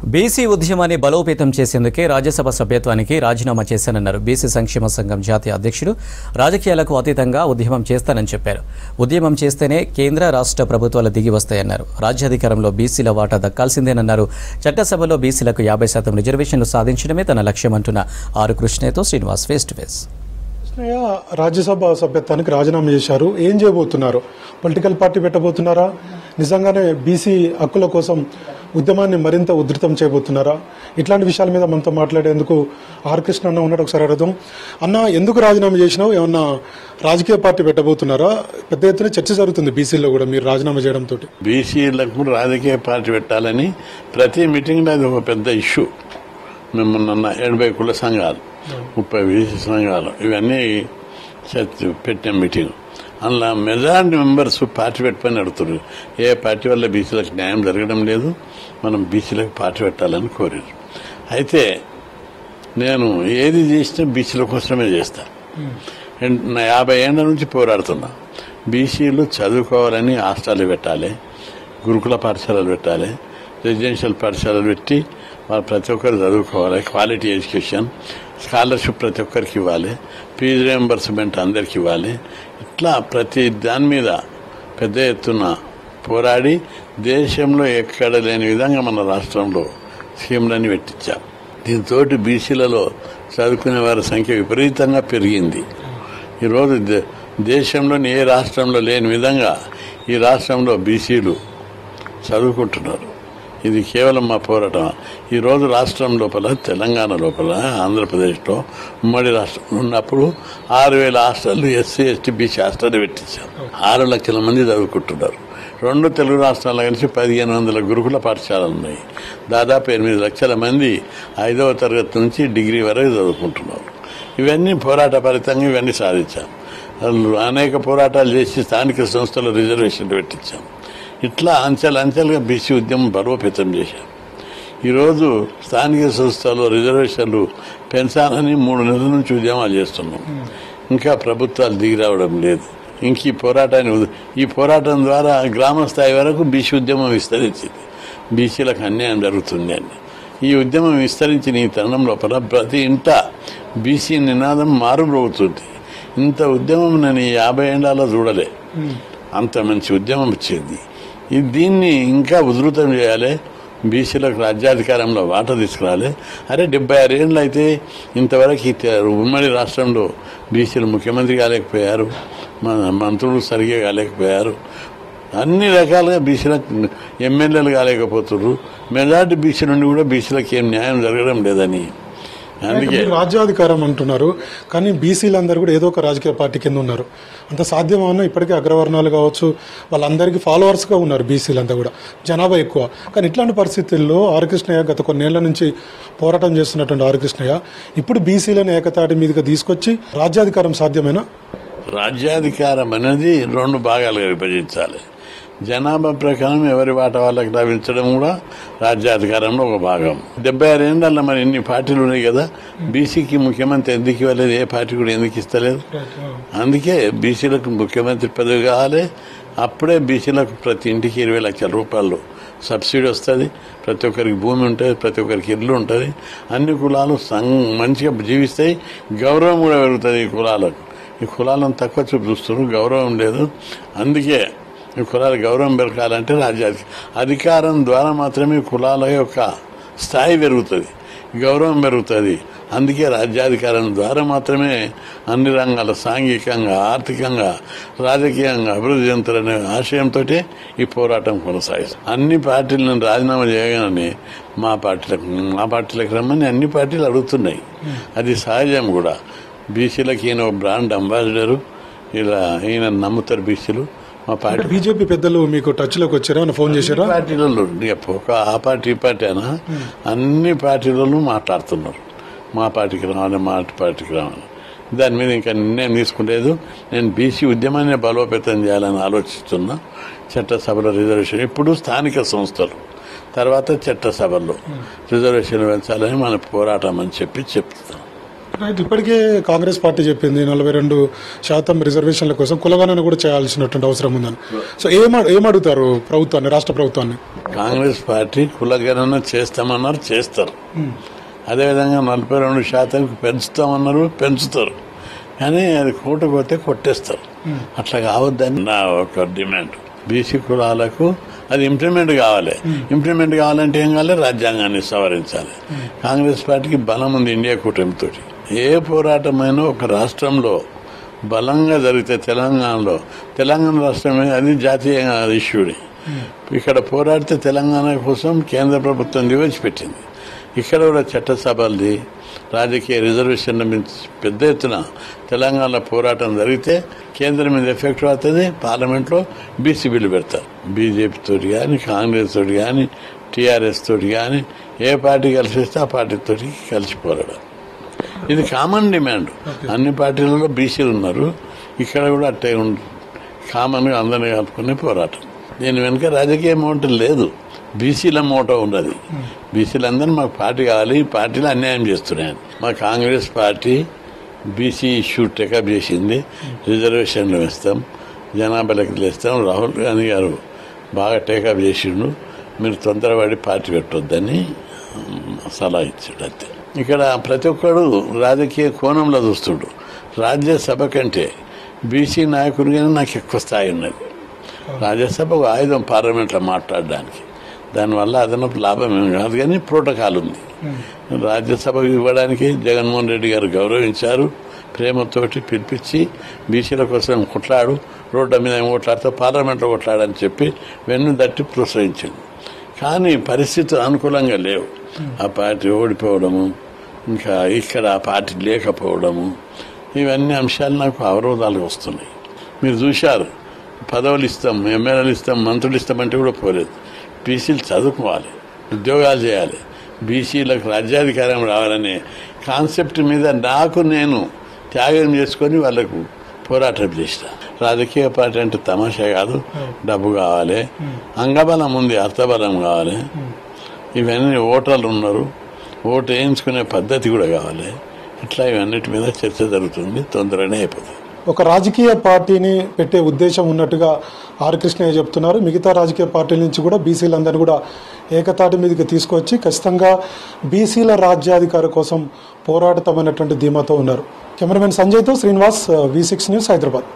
BC ఉద్యమాన్ని బలోపేతం చేసేందుకే రాజ్యసభ సభ్యత్వానికి రాజీనామా చేశానన్నారు బీసీ సంక్షేమ సంఘం జాతీయ అధ్యక్షుడు. రాజకీయాలకు అతీతంగా ఉద్యమం చేస్తానని చెప్పారు. ఉద్యమం చేస్తేనే కేంద్ర రాష్ట్ర ప్రభుత్వాలు దిగి వస్తాయన్నారు. రాజ్యాధికారంలో బీసీల వాటా దక్కాల్సిందేనన్నారు. చట్టసభలో బీసీలకు 50% రిజర్వేషన్లు సాధించడమే తన లక్ష్యమంటున్న ఆర్ కృష్ణయ్యతో Srinivas face to face. Krishnaiah Rajya Sabha సభ్యత్వానికి రాజీనామా చేశారు. ఏం చేయబోతున్నారు? పొలిటికల్ పార్టీ పెట్టబోతున్నారా? నిజంగానే బీసీ హక్కుల కోసం ఉద్యమాన్ని మరింత ఉధృతం చేయబోతున్నారా? ఇట్లాంటి విషయాల మీద మనతో మాట్లాడేందుకు ఆర్ కృష్ణ అన్న ఉన్నాడు. ఒకసారి అడుగుదాం. అన్న, ఎందుకు రాజీనామా చేసినావు? ఏమన్నా రాజకీయ పార్టీ పెట్టబోతున్నారా? పెద్ద ఎత్తున చర్చ జరుగుతుంది బీసీలో కూడా మీరు రాజీనామా చేయడంతో. బీసీలకు రాజకీయ పార్టీ పెట్టాలని ప్రతి మీటింగ్లో అది ఒక పెద్ద ఇష్యూ. మిమ్మల్ని 80 కుల సంఘాలు, 30 బీసీ సంఘాలు, ఇవన్నీ పెట్టిన మీటింగ్. అందులో మెజారిటీ మెంబర్స్ పార్టీ పెట్టుకొని అడుగుతారు. ఏ పార్టీ వల్ల బీసీలకు న్యాయం జరగడం లేదు, మనం బీసీలకు పార్టీ పెట్టాలని కోరారు. అయితే నేను ఏది చేసినా బీసీల కోసమే చేస్తాను. 50 ఏళ్ల నుంచి పోరాడుతున్నా. బీసీలు చదువుకోవాలని హాస్టల్ పెట్టాలి, గురుకుల పాఠశాలలు పెట్టాలి, రెసిడెన్షియల్ పాఠశాలలు పెట్టి వాళ్ళు ప్రతి ఒక్కరు చదువుకోవాలి, క్వాలిటీ ఎడ్యుకేషన్, స్కాలర్షిప్ ప్రతి ఒక్కరికి ఇవ్వాలి, ఫీజు రియంబర్స్మెంట్ అందరికి ఇవ్వాలి. ఇట్లా ప్రతి దాని మీద పెద్ద ఎత్తున పోరాడి దేశంలో ఎక్కడ లేని విధంగా మన రాష్ట్రంలో స్కీమ్లన్నీ పెట్టించాం. దీంతో బీసీలలో చదువుకునే వారి సంఖ్య విపరీతంగా పెరిగింది. ఈరోజు దేశంలోని ఏ రాష్ట్రంలో లేని విధంగా ఈ రాష్ట్రంలో బీసీలు చదువుకుంటున్నారు. ఇది కేవలం మా పోరాటం. ఈరోజు రాష్ట్రం లోపల, తెలంగాణ లోపల, ఆంధ్రప్రదేశ్లో ఉమ్మడి రాష్ట్రం ఉన్నప్పుడు 6,000 హాస్టళ్లు ఎస్సీ ఎస్టీ బీసీ హాస్టల్ పెట్టించాం. 6 లక్షల మంది చదువుకుంటున్నారు. 2 తెలుగు రాష్ట్రాల్లో కలిసి 1500 గురుకుల పాఠశాలలు ఉన్నాయి. దాదాపు 8 లక్షల మంది 5వ తరగతి నుంచి డిగ్రీ వరకు చదువుకుంటున్నారు. ఇవన్నీ పోరాట ఫలితంగా ఇవన్నీ సాధించాం. అనేక పోరాటాలు చేసి స్థానిక సంస్థల రిజర్వేషన్లు పెట్టించాం. ఇట్లా అంచెలుగా బీసీ ఉద్యమం బలోపేతం చేశాం. ఈరోజు స్థానిక సంస్థల్లో రిజర్వేషన్లు పెంచాలని 3 నెలల నుంచి ఉద్యమాలు చేస్తున్నాం. ఇంకా ప్రభుత్వాలు దిగి రావడం లేదు. ఇంక ఈ పోరాటం ద్వారా గ్రామ స్థాయి వరకు బీసీ ఉద్యమం విస్తరించింది. బీసీలకు అన్యాయం జరుగుతుంది అని ఈ ఉద్యమం విస్తరించిన ఈ తరుణం లోపల ప్రతి ఇంట బీసీ నినాదం మారుమ్రోగుతుంది. ఇంత ఉద్యమం నేను 50 ఏళ్లలో చూడలే. అంత మంచి ఉద్యమం వచ్చింది. దీన్ని ఇంకా ఉధృతం చేయాలి. బీసీలకు రాజ్యాధికారంలో వాటా తీసుకురాలి. 76 ఏళ్ళు అయితే ఇంతవరకు ఉమ్మడి రాష్ట్రంలో బీసీలు ముఖ్యమంత్రి కాలేకపోయారు, మంత్రులు సరిగ్గా కాలేకపోయారు, అన్ని రకాలుగా బీసీలకు ఎమ్మెల్యేలు కాలేకపోతున్నారు. మెజార్టీ బీసీ నుండి కూడా బీసీలకు ఏం న్యాయం జరగడం లేదని. అందుకే రాజ్యాధికారం అంటున్నారు. కానీ బీసీలందరూ కూడా ఏదో ఒక రాజకీయ పార్టీ కింద ఉన్నారు. అంత సాధ్యమన్నా ఇప్పటికే అగ్రవర్ణాలు కావచ్చు, వాళ్ళందరికీ ఫాలోవర్స్గా ఉన్నారు బీసీలంతా కూడా, జనాభా ఎక్కువ. కానీ ఇట్లాంటి పరిస్థితుల్లో ఆర్ కృష్ణయ్య గత కొన్నేళ్ల నుంచి పోరాటం చేస్తున్నటువంటి ఆర్ కృష్ణయ్య ఇప్పుడు బీసీలను ఏకతాటి మీదుగా తీసుకొచ్చి రాజ్యాధికారం సాధ్యమేనా? రాజ్యాధికారం అనేది 2 భాగాలుగా విభజించాలి. జనాభా ప్రకారం ఎవరి వాటా వాళ్ళకి లభించడం కూడా రాజ్యాధికారంలో ఒక భాగం. 76 ఏళ్ళల్లో మరి ఇన్ని పార్టీలు ఉన్నాయి కదా, బీసీకి ముఖ్యమంత్రి ఎందుకు ఇవ్వలేదు? ఏ పార్టీ కూడా ఎందుకు ఇస్తలేదు? అందుకే బీసీలకు ముఖ్యమంత్రి పదవి కావాలి. అప్పుడే బీసీలకు ప్రతి ఇంటికి 20 లక్షల రూపాయలు సబ్సిడీ వస్తుంది. ప్రతి ఒక్కరికి భూమి ఉంటుంది, ప్రతి ఒక్కరికి ఇల్లు ఉంటుంది. అన్ని కులాలు మంచిగా జీవిస్తాయి. గౌరవం కూడా పెరుగుతుంది. ఈ కులాలను తక్కువ చూపు చూస్తున్నారు, గౌరవం లేదు. అందుకే ఈ కులాల గౌరవం పెరగాలంటే అధికారం ద్వారా మాత్రమే కులాల యొక్క స్థాయి పెరుగుతుంది, గౌరవం పెరుగుతుంది. అందుకే రాజ్యాధికారం ద్వారా మాత్రమే అన్ని రంగాల సాంఘికంగా, ఆర్థికంగా, రాజకీయంగా అభివృద్ధి చెందుతారనే ఆశయంతో ఈ పోరాటం కొనసాగిస్తాం. అన్ని పార్టీలను రాజీనామా చేయగానే మా పార్టీలకు రమ్మని అన్ని పార్టీలు అడుగుతున్నాయి. అది సహజం కూడా. బీసీలకు ఈయన ఒక బ్రాండ్ అంబాసిడరు. ఈయన నమ్ముతారు బీసీలు. మా పార్టీ బీజేపీ పెద్దలు మీకు టచ్ లోకి వచ్చారా? ఫోన్ చేశారా? పార్టీలలో ఆ పార్టీ ఈ పార్టీ అయినా అన్ని పార్టీలలో మాట్లాడుతున్నారు. మా పార్టీకి రావాలి, మా పార్టీకి రావాలి. దాని మీద ఇంకా నిర్ణయం తీసుకునేది. నేను బీసీ ఉద్యమాన్ని బలోపేతం చేయాలని ఆలోచిస్తున్నా. చట్టసభలో రిజర్వేషన్, ఇప్పుడు స్థానిక సంస్థలు, తర్వాత చట్టసభల్లో రిజర్వేషన్ పెంచాలని మన పోరాటం అని చెప్తున్నాం. రైట్, ఇప్పటికే కాంగ్రెస్ పార్టీ చెప్పింది 42% రిజర్వేషన్ల కోసం కులగణన కూడా చేయాల్సినటువంటి అవసరం ఉందని. సో ఏమడుగుతారు ప్రభుత్వాన్ని, రాష్ట్ర ప్రభుత్వాన్ని? కాంగ్రెస్ పార్టీ కులగణన చేస్తామన్నారు, చేస్తారు. అదేవిధంగా 42% పెంచుతామన్నారు, పెంచుతారు. కానీ అది కోర్టుకు పోతే కొట్టేస్తారు. అట్లా కావద్దని నా ఒక డిమాండ్. బీసీ కులాలకు అది ఇంప్లిమెంట్ కావాలి. ఇంప్లిమెంట్ కావాలంటే ఏం కావాలి? రాజ్యాంగాన్ని సవరించాలి. కాంగ్రెస్ పార్టీకి బలం ఉంది ఇండియా కూటమితో. ఏ పోరాటమైనా ఒక రాష్ట్రంలో బలంగా జరిగితే తెలంగాణ రాష్ట్రమే అది జాతీయ ఇష్యూని ఇక్కడ పోరాడితే తెలంగాణ కోసం కేంద్ర ప్రభుత్వం దిగొచ్చిపెట్టింది. ఇక్కడ కూడా చట్టసభలది రాజకీయ రిజర్వేషన్ల మీద పెద్ద ఎత్తున తెలంగాణ పోరాటం జరిగితే కేంద్రం మీద ఎఫెక్ట్ అవుతుంది. పార్లమెంట్లో బీసీ బిల్లు పెడతారు. బీజేపీ తోటి కానీ, కాంగ్రెస్ తోటి కానీ, టీఆర్ఎస్ తోటి కానీ ఏ పార్టీ కలిసి వస్తే ఆ పార్టీతోటి కలిసి పోరాడు. ఇది కామన్ డిమాండ్. అన్ని పార్టీలలో బీసీలు ఉన్నారు, ఇక్కడ కూడా అట్టే కామన్గా అందరినీ కలుపుకునే పోరాటం. దీని వెనుక రాజకీయ మోటం లేదు, బీసీల మోటో ఉన్నది. బీసీలందరూ మాకు పార్టీ కావాలి, ఈ పార్టీలు అన్యాయం చేస్తున్నాయని. మా Congress party BC issue take up చేసింది. రిజర్వేషన్లు ఇస్తాం, జనాభా లెక్కలు ఇస్తాం. రాహుల్ గాంధీ గారు బాగా టేకప్ చేసిండు. మీరు తొందరపడి పార్టీ పెట్టొద్దని సలహా ఇచ్చాడు. అంతే. ఇక్కడ ప్రతి ఒక్కడు రాజకీయ కోణంలో చూస్తుడు. రాజ్యసభ కంటే బీసీ నాయకుడిగానే నాకు ఎక్కువ స్థాయి ఉన్నది. రాజ్యసభ ఒక ఆయుధం పార్లమెంట్లో మాట్లాడడానికి. దానివల్ల అదనపు లాభం ఏమి కాదు, కానీ ప్రోటోకాల్ ఉంది. రాజ్యసభకు ఇవ్వడానికి జగన్మోహన్ రెడ్డి గారు గౌరవించారు. ప్రేమతోటి పిలిపించి బీసీల కోసం కొట్లాడు, రోడ్ల మీద కొట్లాడితే పార్లమెంట్లో కొట్లాడని చెప్పి వెన్ను దట్టి ప్రోత్సహించింది. కానీ పరిస్థితులు అనుకూలంగా లేవు. ఆ పార్టీ ఓడిపోవడము, ఇంకా ఇక్కడ ఆ పార్టీ లేకపోవడము, ఇవన్నీ అంశాలు నాకు అవరోధాలు వస్తున్నాయి. మీరు చూశారు, పదవులు ఇస్తాం, ఎమ్మెల్యేలు ఇస్తాం, మంత్రులు ఇస్తామంటే కూడా పోలేదు. బీసీలు చదువుకోవాలి, ఉద్యోగాలు చేయాలి, బీసీలకు రాజ్యాధికారం రావాలనే కాన్సెప్ట్ మీద నేను త్యాగం చేసుకొని వాళ్ళకు పోరాటం చేసిన. రాజకీయ పార్టీ అంటే తమాషా కాదు. డబ్బు కావాలి, అంగబలం ఉంది, అర్థబలం కావాలి. ఇవన్నీ ఓటర్లు ఉన్నారు, ఓటు వేయించుకునే పద్ధతి కూడా కావాలి. ఇట్లా ఇవన్నిటి మీద చర్చ జరుగుతుంది, తొందరగానే అయిపోతుంది. ఒక రాజకీయ పార్టీని పెట్టే ఉద్దేశం ఉన్నట్టుగా ఆర్ కృష్ణయ్య చెప్తున్నారు. మిగతా రాజకీయ పార్టీల నుంచి కూడా బీసీలందరినీ కూడా ఏకతాటి మీదకి తీసుకొచ్చి ఖచ్చితంగా బీసీల రాజ్యాధికార కోసం పోరాడతామన్నటువంటి ధీమాతో ఉన్నారు. కెమెరామెన్ సంజయ్తో శ్రీనివాస్, V6 న్యూస్, హైదరాబాద్.